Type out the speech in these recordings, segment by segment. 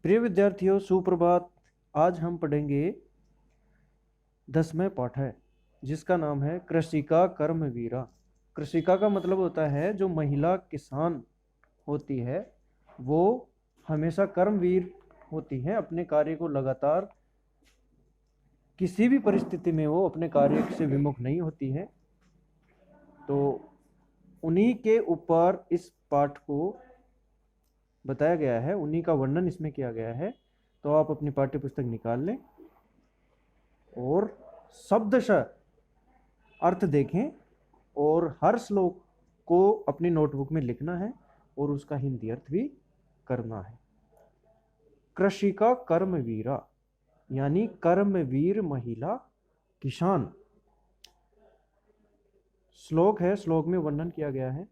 प्रिय विद्यार्थियों, सुप्रभात। आज हम पढ़ेंगे 10वें पाठ है जिसका नाम है कृषिका कर्मवीरा। कृषिका का मतलब होता है जो महिला किसान होती है वो हमेशा कर्मवीर होती है। अपने कार्य को लगातार किसी भी परिस्थिति में वो अपने कार्य से विमुख नहीं होती है। तो उन्हीं के ऊपर इस पाठ को बताया गया है, उन्हीं का वर्णन इसमें किया गया है। तो आप अपनी पाठ्य पुस्तक निकाल लें और शब्दशः अर्थ देखें और हर श्लोक को अपनी नोटबुक में लिखना है और उसका हिंदी अर्थ भी करना है। कृषिका कर्मवीरा यानी कर्मवीर महिला किसान। श्लोक है, श्लोक में वर्णन किया गया है।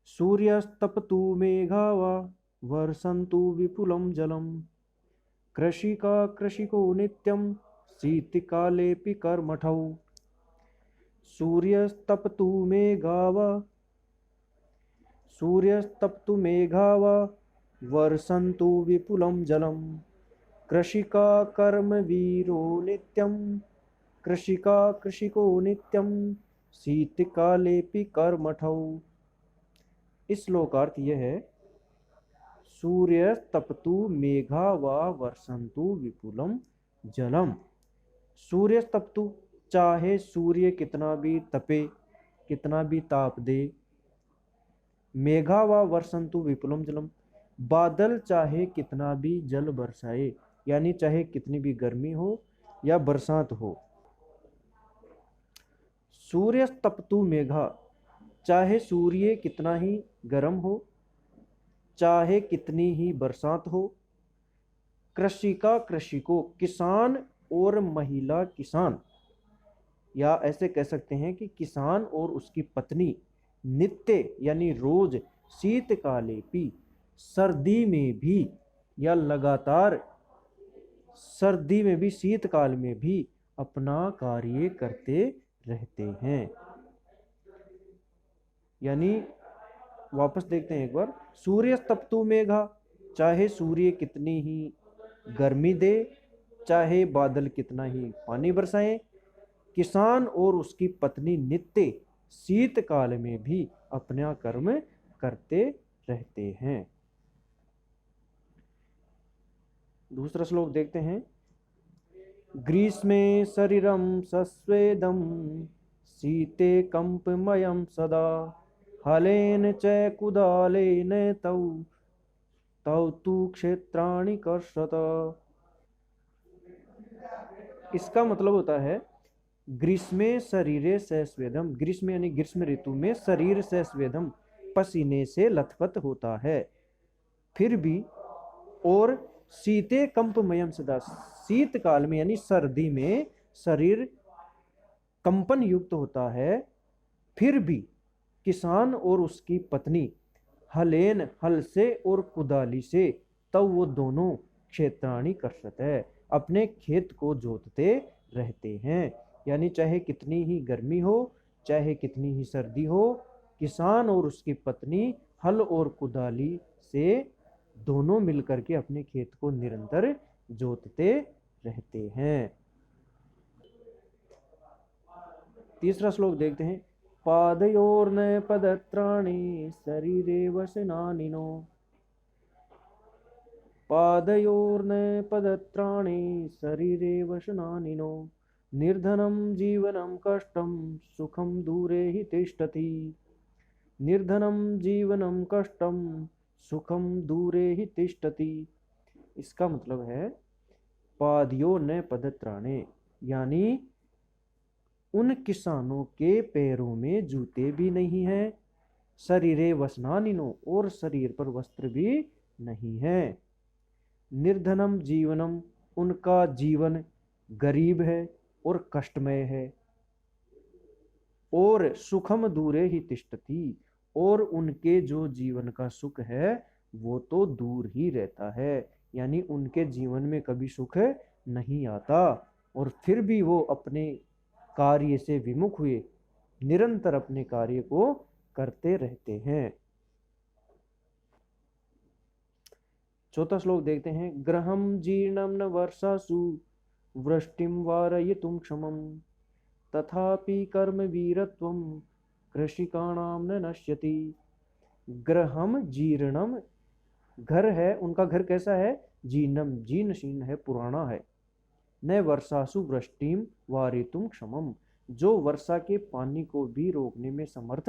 सूर्यस्तपतु मेघावा वर्षन्तु विपुलं जलम कृषिका कृषिको नित्यं शीतकालेऽपि कर्मठौ। सूर्यस्तपतु मेघावा वर्षन्तु विपुलं जलम कृषिका कर्मवीरो नित्यं कृषिका कृषिको नित्यं शीतकालेऽपि कर्मठौ। इस श्लोकार्थ यह है, सूर्य तपतु मेघा व वर्षन्तु विपुलम जलम। सूर्य तपतु, चाहे सूर्य कितना भी तपे, कितना भी ताप दे। मेघा व वर्षन्तु विपुलम जलम, बादल चाहे कितना भी जल बरसाए, यानी चाहे कितनी भी गर्मी हो या बरसात हो। सूर्य तपतु मेघा, चाहे सूर्य कितना ही गर्म हो, चाहे कितनी ही बरसात हो। कृषिका कृषिको, किसान और महिला किसान, या ऐसे कह सकते हैं कि किसान और उसकी पत्नी नित्य यानी रोज, शीतकाले भी, सर्दी में भी या लगातार सर्दी में भी शीतकाल में भी अपना कार्य करते रहते हैं। यानी वापस देखते हैं एक बार। सूर्य तपतु मेघा, चाहे सूर्य कितनी ही गर्मी दे, चाहे बादल कितना ही पानी बरसाएं, किसान और उसकी पत्नी नित्य शीतकाल में भी अपना कर्म करते रहते हैं। दूसरा श्लोक देखते हैं। ग्रीष्मे शरीरम सस्वेदम शीते कंपमयम सदा हलेन च कुदालेन तौ तौ तु क्षेत्राणि कर्षत। इसका मतलब होता है, ग्रीष्मे शरीरे से स्वेदम, ग्रीष्म यानी ग्रीष्म ऋतु में शरीर से स्वेदम, पसीने से लथपथ होता है, फिर भी। और शीते कंपमयम सदा, शीतकाल में यानी सर्दी में शरीर कंपन युक्त होता है, फिर भी किसान और उसकी पत्नी हलेन, हल से और कुदाली से, तब वो दोनों क्षेत्राणि कर्षत है, अपने खेत को जोतते रहते हैं। यानी चाहे कितनी ही गर्मी हो, चाहे कितनी ही सर्दी हो, किसान और उसकी पत्नी हल और कुदाली से दोनों मिलकर के अपने खेत को निरंतर जोतते रहते हैं। तीसरा श्लोक देखते हैं। पादयोर्न पदत्राणि शरीरे वसनानिनो पादयोर्न पदत्राणि शरीरे वसनानिनो निर्धनं जीवनं कष्टं सुखं दूरे हि तिष्ठति। निर्धनं जीवनं कष्टं सुखम दूरे ही तिष्ठति। इसका मतलब है, पादयो न पदत्राणे, यानी उन किसानों के पैरों में जूते भी नहीं है, शरीरे वसनानिनो, और शरीर पर वस्त्र भी नहीं है। निर्धनम जीवनम, उनका जीवन गरीब है और कष्टमय है। और सुखम दूरे ही तिष्ठति, और उनके जो जीवन का सुख है वो तो दूर ही रहता है, यानी उनके जीवन में कभी सुख नहीं आता, और फिर भी वो अपने कार्य से विमुख हुए निरंतर अपने कार्य को करते रहते हैं। चौथा श्लोक देखते हैं। ग्रहम जीर्णम न वर्षासु वृष्टिम वारयितुं क्षमम तथापि कर्म वीरत्वम कृषिकाणाम न नश्यति। ग्रहम जीर्णम, घर है उनका, घर कैसा है? जीर्णम, जीर्ण शीर्ण है, पुराना है। न वर्षासु वृष्टिम वारितुम क्षमम, जो वर्षा के पानी को भी रोकने में समर्थ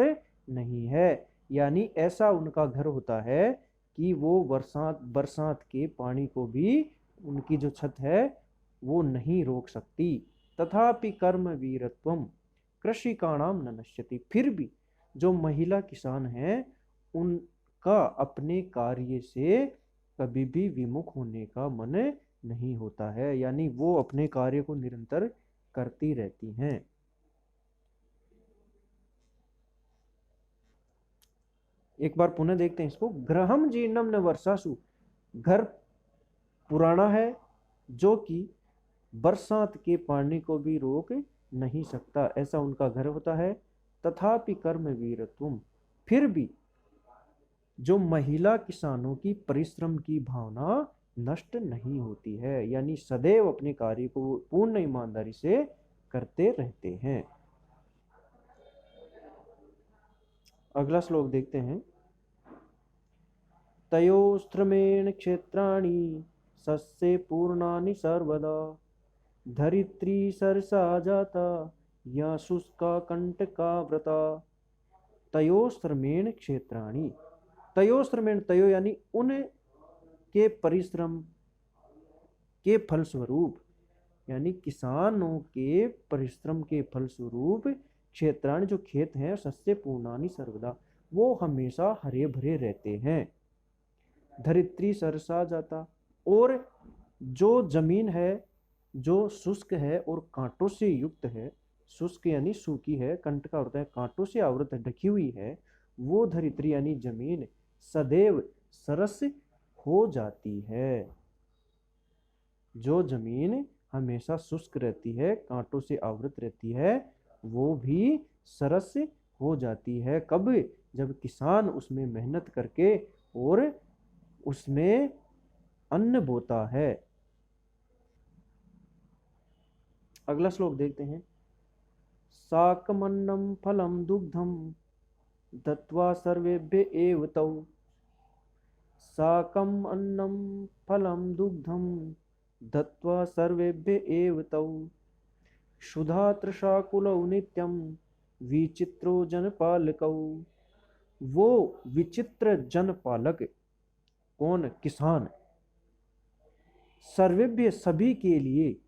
नहीं है। यानी ऐसा उनका घर होता है कि वो बरसात के पानी को भी, उनकी जो छत है वो नहीं रोक सकती। तथापि कर्म वीरत्वम कृषिकाणाम न नश्यति, फिर भी जो महिला किसान हैं उनका अपने कार्य से कभी भी विमुख होने का मन नहीं होता है, यानी वो अपने कार्य को निरंतर करती रहती हैं। एक बार पुनः देखते हैं इसको। ग्रहम जीर्णम न वर्षासु, घर पुराना है जो कि बरसात के पानी को भी रोक नहीं सकता, ऐसा उनका घर होता है। तथापि कर्म वीरत्वम, फिर भी जो महिला किसानों की परिश्रम की भावना नष्ट नहीं होती है, यानी सदैव अपने कार्य को पूर्ण ईमानदारी से करते रहते हैं। अगला श्लोक देखते हैं। तयोस्त्रमेण क्षेत्राणि सस्ये पूर्णानि सर्वदा धरित्री सरसा जाता या शुष्का कंटका व्रता। तयोस्त्रमेण क्षेत्राणि, तयोस्त्रमेण, तयो यानी उन के परिश्रम के फलस्वरूप, यानी किसानों के परिश्रम के फलस्वरूप क्षेत्राणि, जो खेत हैं, सस्ये पूर्णानि सर्वदा, वो हमेशा हरे भरे रहते हैं। धरित्री सरसा जाता, और जो जमीन है जो शुष्क है और कांटों से युक्त है, शुष्क यानी सूखी है, कंट का होता है कांटों से आवृत ढकी हुई है, वो धरित्री यानी जमीन सदैव सरस हो जाती है। जो जमीन हमेशा शुष्क रहती है, कांटों से आवृत रहती है, वो भी सरस हो जाती है। कब? जब किसान उसमें मेहनत करके और उसमें अन्न बोता है। अगला श्लोक देखते हैं। साकमन्नं फलं दुग्धं दत्वा सर्वेभ्य एव तौ, साकम् अन्नं फलं दुग्धं दत्वा सर्वेभ्य एव तौ, क्षुधा तृषाकुलौ नित्यं विचित्रो जनपालकौ। वो विचित्र जनपालक कौन? किसान। सर्वेभ्य, सभी के लिए,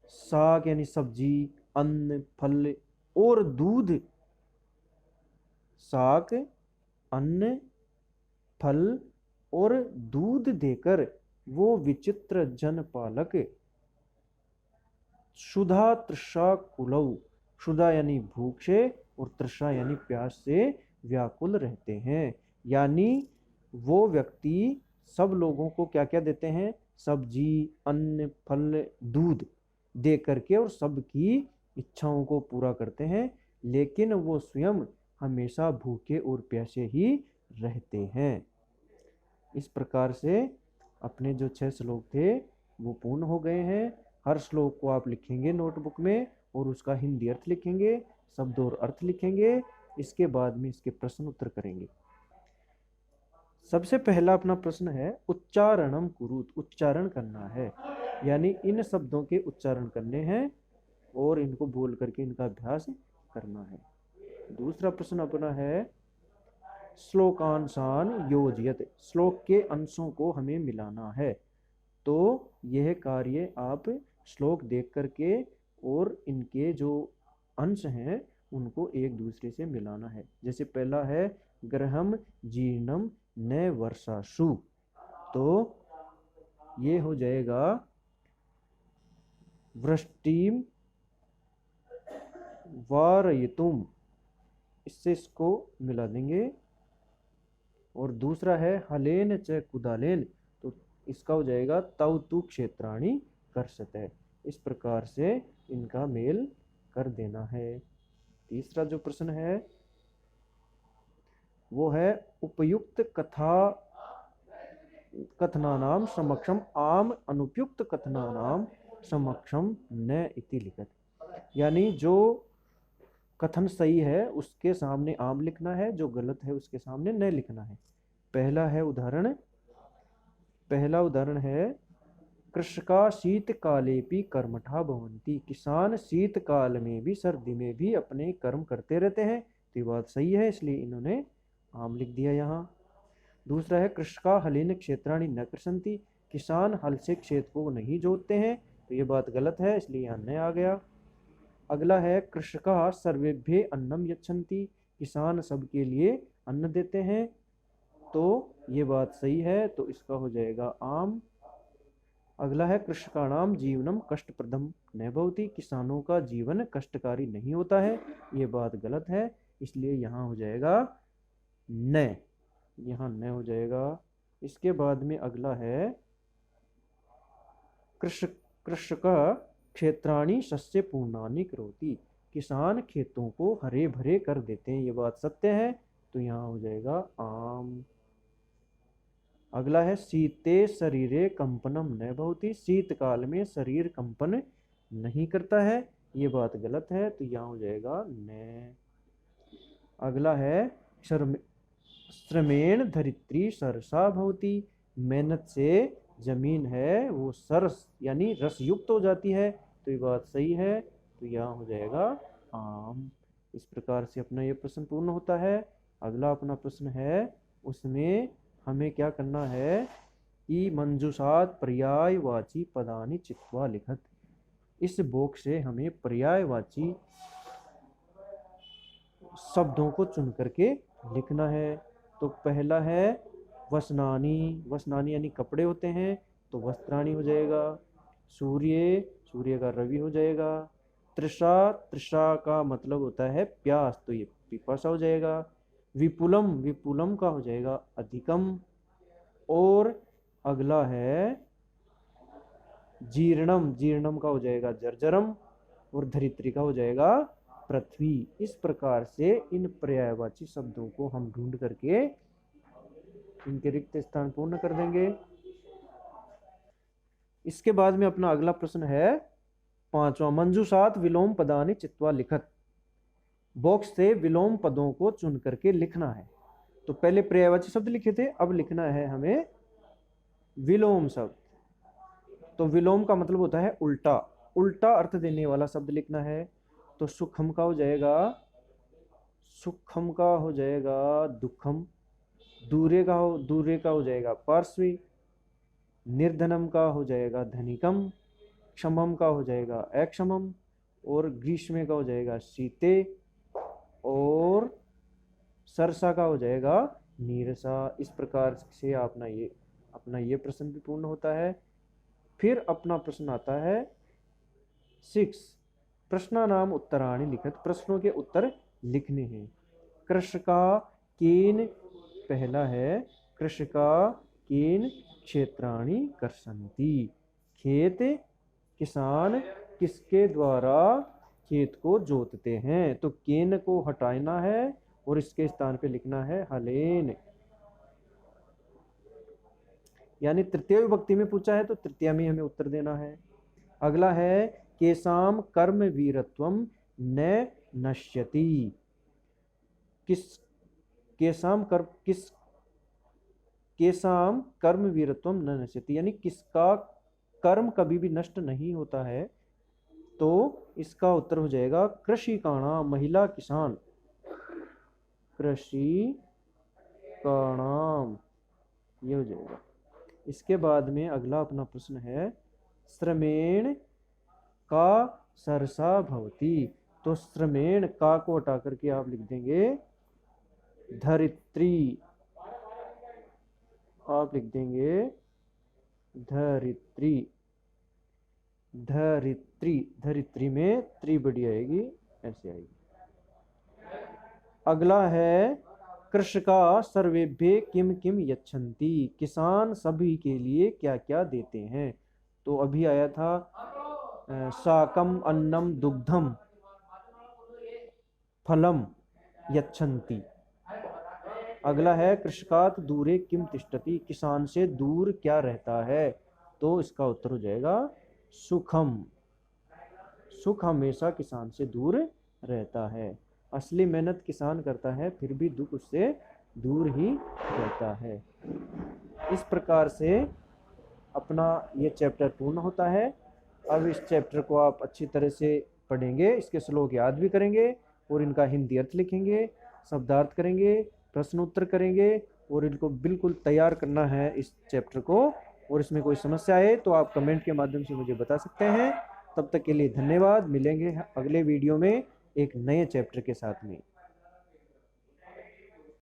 साग यानी सब्जी, अन्न, फल और दूध, साग, अन्न, फल और दूध देकर वो विचित्र जनपालक क्षुधा तृषा कुलौ, क्षुधा यानी भूख से और तृषा यानी प्यास से व्याकुल रहते हैं। यानी वो व्यक्ति सब लोगों को क्या क्या देते हैं? सब्जी, अन्न, फल, दूध दे करके और सबकी इच्छाओं को पूरा करते हैं, लेकिन वो स्वयं हमेशा भूखे और प्यासे ही रहते हैं। इस प्रकार से अपने जो 6 श्लोक थे वो पूर्ण हो गए हैं। हर श्लोक को आप लिखेंगे नोटबुक में और उसका हिंदी अर्थ लिखेंगे, शब्द और अर्थ लिखेंगे। इसके बाद में इसके प्रश्न उत्तर करेंगे। सबसे पहला अपना प्रश्न है उच्चारणम कुरुत, उच्चारण करना है, यानी इन शब्दों के उच्चारण करने हैं और इनको बोल करके इनका अभ्यास करना है। दूसरा प्रश्न अपना है श्लोकांशान योजयत, श्लोक के अंशों को हमें मिलाना है। तो यह कार्य आप श्लोक देख करके और इनके जो अंश हैं उनको एक दूसरे से मिलाना है। जैसे पहला है ग्रहम जीर्णम न वर्षासु, तो ये हो जाएगा वृष्टिम वारयितुम, इससे इसको मिला देंगे। और दूसरा है हलेन च कुदालेन, तो इसका हो जाएगा तव तु क्षेत्राणि कर्षते। इस प्रकार से इनका मेल कर देना है। तीसरा जो प्रश्न है वो है उपयुक्त कथा कथनानाम समक्षम आम अनुपयुक्त कथनानाम समक्षम न इति लिखत। यानी जो कथन सही है उसके सामने आम लिखना है, जो गलत है उसके सामने न लिखना है। पहला उदाहरण है कृषका शीतकालेपि कर्मठा भवन्ति। किसान शीतकाल में भी, सर्दी में भी अपने कर्म करते रहते हैं। तो ये बात सही है, इसलिए इन्होंने आम लिख दिया यहाँ। दूसरा है कृषका हलेन क्षेत्राणि न कृषन्ति। किसान हल से क्षेत्र को नहीं जोतते हैं। तो ये बात गलत है, इसलिए यहाँ न आ गया। अगला है कृषका सर्वेभ्ये अन्नम यच्छन्ति। किसान सबके लिए अन्न देते हैं। तो ये बात सही है, तो इसका हो जाएगा आम। अगला है कृषकाणाम जीवनम कष्टप्रदम न भवति। किसानों का जीवन कष्टकारी नहीं होता है। ये बात गलत है, इसलिए यहाँ हो जाएगा न, यहाँ न हो जाएगा। इसके बाद में अगला है कृषका क्षेत्राणि सस्य पूर्णानि करोति। किसान खेतों को हरे भरे कर देते हैं। ये बात सत्य है, तो यहाँ हो जाएगा आम। अगला है शीते शरीरे कंपनम न भवति। शीतकाल में शरीर कंपन नहीं करता है। ये बात गलत है, तो यहाँ हो जाएगा न। अगला है श्रमेण धरित्री सरसा भवति। मेहनत से जमीन है वो सरस यानी रस युक्त हो जाती है। तो ये बात सही है, तो यहाँ हो जाएगा आम। इस प्रकार से अपना ये प्रश्न पूर्ण होता है। अगला अपना प्रश्न है, उसमें हमें क्या करना है कि मंजूषात पर्यायवाची पदानि चित्वा लिखत। इस बॉक्स से हमें पर्यायवाची शब्दों को चुन करके लिखना है। तो पहला है वसनानी। वसनानी यानी कपड़े होते हैं, तो वस्त्राणी हो जाएगा। सूर्य, सूर्य का रवि हो जाएगा। तृषा, तृषा का मतलब होता है प्यास, तो ये पिपासा हो जाएगा। विपुलम, विपुलम का हो जाएगा अधिकम। और अगला है जीर्णम, जीर्णम का हो जाएगा जर्जरम। और धरित्री का हो जाएगा पृथ्वी। इस प्रकार से इन पर्यायवाची शब्दों को हम ढूंढ करके इनके रिक्त स्थान पूर्ण कर देंगे। इसके बाद में अपना अगला प्रश्न है पांचवा, मंजूषात विलोम पदानि चित्वा लिखत। बॉक्स से विलोम पदों को चुन करके लिखना है। तो पहले पर्यायवाची शब्द लिखे थे, अब लिखना है हमें विलोम शब्द। तो विलोम का मतलब होता है उल्टा, उल्टा अर्थ देने वाला शब्द लिखना है। तो सुखम का हो जाएगा, सुखम का हो जाएगा दुखम। दूरे का हो जाएगा पार्श्वी। निर्धनम का हो जाएगा धनिकम। क्षमम का हो जाएगा अक्षमम। और ग्रीष्म का हो जाएगा शीते। और सरसा का हो जाएगा नीरसा। इस प्रकार से अपना ये प्रश्न भी पूर्ण होता है। फिर अपना प्रश्न आता है 6, प्रश्नानाम उत्तराणि लिखत। प्रश्नों के उत्तर लिखने हैं। कृषका केन, पहला है कृषका केन क्षेत्राणि कर्षन्ति। खेत, किसान किसके द्वारा खेत को जोतते हैं। तो केन को हटाना है और इसके स्थान पे लिखना है हलेन। यानी तृतीय विभक्ति में पूछा है तो तृतीय में हमें उत्तर देना है। अगला है केसाम कर्म वीरत्वम न नश्यति। केसाम कर्म वीरत्वम न नश्यति, यानी किसका कर्म कभी भी नष्ट नहीं होता है। तो इसका उत्तर हो जाएगा कृषि काणा, महिला किसान। कृषि काणाम, ये हो जाएगा। इसके बाद में अगला अपना प्रश्न है श्रमेण का सरसा भवति। तो श्रमेण का को हटा करके आप लिख देंगे धरित्री। आप लिख देंगे धरित्री। धरित्री, धरित्री में त्री बड़ी आएगी, ऐसे आएगी। अगला है कृषका सर्वेभ्ये किम किम यच्छन्ति। किसान सभी के लिए क्या क्या देते हैं। तो अभी आया था शाकम अन्नम दुग्धम फलम यच्छन्ति। अगला है कृषकात दूरे किम तिष्ठति, किसान से दूर क्या रहता है, तो इसका उत्तर हो जाएगा सुखम। सुख हमेशा किसान से दूर रहता है। असली मेहनत किसान करता है, फिर भी दुख उससे दूर ही रहता है। इस प्रकार से अपना ये चैप्टर पूर्ण होता है। अब इस चैप्टर को आप अच्छी तरह से पढ़ेंगे, इसके श्लोक याद भी करेंगे और इनका हिंदी अर्थ लिखेंगे, शब्दार्थ करेंगे, प्रश्न उत्तर करेंगे और इनको बिल्कुल तैयार करना है इस चैप्टर को। और इसमें कोई समस्या है तो आप कमेंट के माध्यम से मुझे बता सकते हैं। तब तक के लिए धन्यवाद। मिलेंगे अगले वीडियो में एक नए चैप्टर के साथ में।